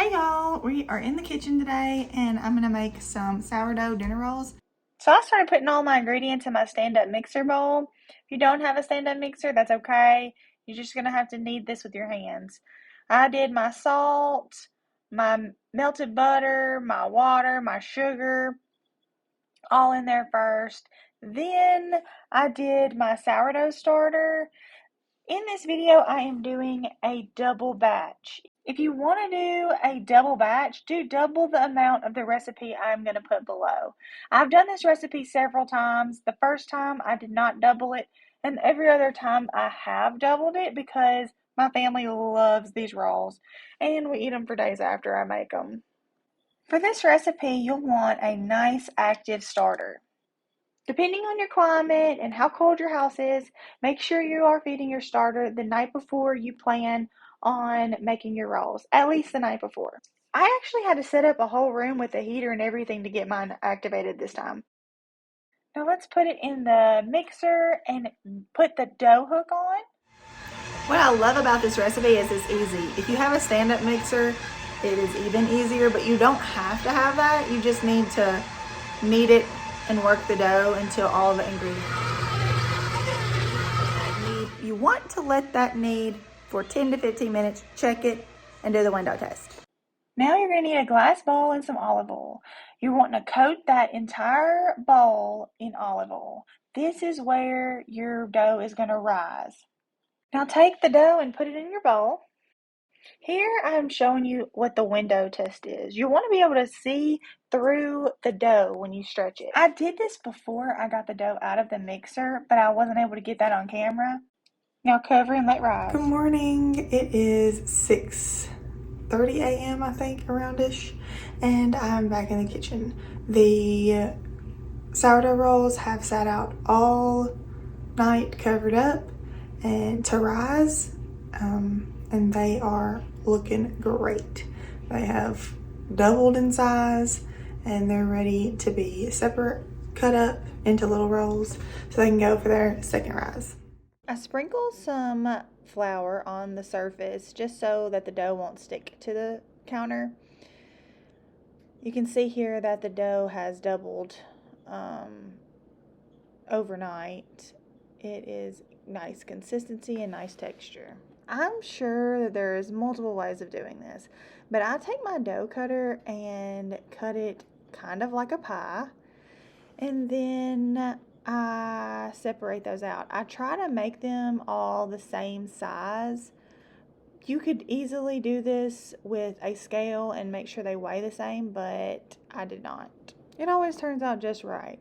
Hey y'all, we are in the kitchen today and I'm gonna make some sourdough dinner rolls. So I started putting all my ingredients in my stand-up mixer bowl. If you don't have a stand-up mixer, that's okay. You're just gonna have to knead this with your hands. I did my salt, my melted butter, my water, my sugar, all in there first. Then I did my sourdough starter. In this video, I am doing a double batch. If you want to do a double batch, do double the amount of the recipe I'm going to put below. I've done this recipe several times. The first time I did not double it, and every other time I have doubled it because my family loves these rolls, and we eat them for days after I make them. For this recipe, you'll want a nice active starter. Depending on your climate and how cold your house is, make sure you are feeding your starter the night before you plan on making your rolls, at least the night before. I actually had to set up a whole room with a heater and everything to get mine activated this time. Now let's put it in the mixer and put the dough hook on. What I love about this recipe is it's easy. If you have a stand-up mixer, it is even easier, but you don't have to have that. You just need to knead it and work the dough until all the ingredients. You want to let that knead for 10 to 15 minutes, check it, and do the window test. Now you're going to need a glass bowl and some olive oil. You're wanting to coat that entire bowl in olive oil. This is where your dough is going to rise. Now take the dough and put it in your bowl. Here I'm showing you what the window test is. You want to be able to see through the dough when you stretch it. I did this before I got the dough out of the mixer, but I wasn't able to get that on camera. Now cover and let rise. Good morning. It is 6:30 a.m. I think, around-ish, and I'm back in the kitchen. The sourdough rolls have sat out all night covered up and to rise, and they are looking great. They have doubled in size and they're ready to be separate, cut up into little rolls so they can go for their second rise. I sprinkled some flour on the surface just so that the dough won't stick to the counter. You can see here that the dough has doubled overnight. It is nice consistency and nice texture. I'm sure that there's multiple ways of doing this, but I take my dough cutter and cut it kind of like a pie, and then I separate those out. I try to make them all the same size. You could easily do this with a scale and make sure they weigh the same, but I did not. It always turns out just right.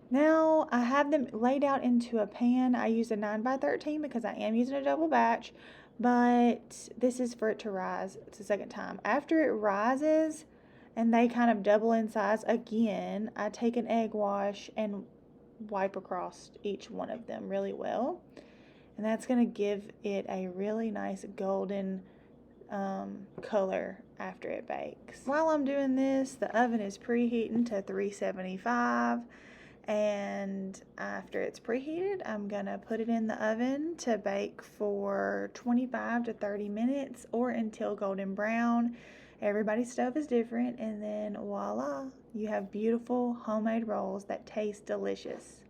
Now I have them laid out into a pan. I use a 9x13 because I am using a double batch, but this is for it to rise. It's the second time. After it rises and they kind of double in size again, I take an egg wash and wipe across each one of them really well. And that's going to give it a really nice golden color after it bakes. While I'm doing this, the oven is preheating to 375. And after it's preheated, I'm gonna put it in the oven to bake for 25 to 30 minutes or until golden brown. Everybody's stove is different, and then voila, you have beautiful homemade rolls that taste delicious.